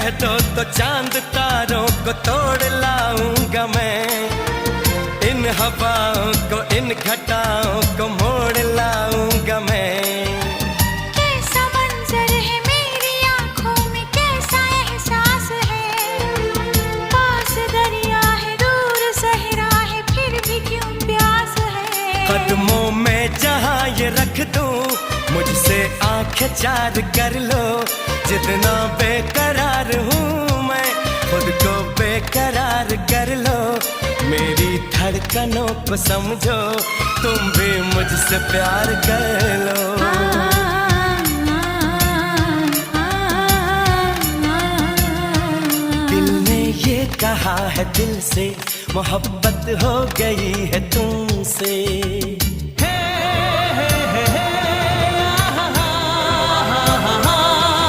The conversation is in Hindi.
कह दो तो चांद तारों को तोड़ लाऊंगा मैं, इन हवाओं को इन घटाओं को मोड़ लाऊंगा मैं। कैसा मंजर है मेरी आंखों में, कैसा एहसास है, पास दरिया है दूर सहरा है फिर भी क्यों प्यास है। कदमों में जहां ये रख दूं मुझसे आंखें चार कर लो, जितना बेकरार हूँ मैं खुद को बेकरार कर लो। मेरी धड़कनों को समझो तुम भी मुझसे प्यार कर लो। दिल ने ये कहा है दिल से मोहब्बत हो गई है तुमसे।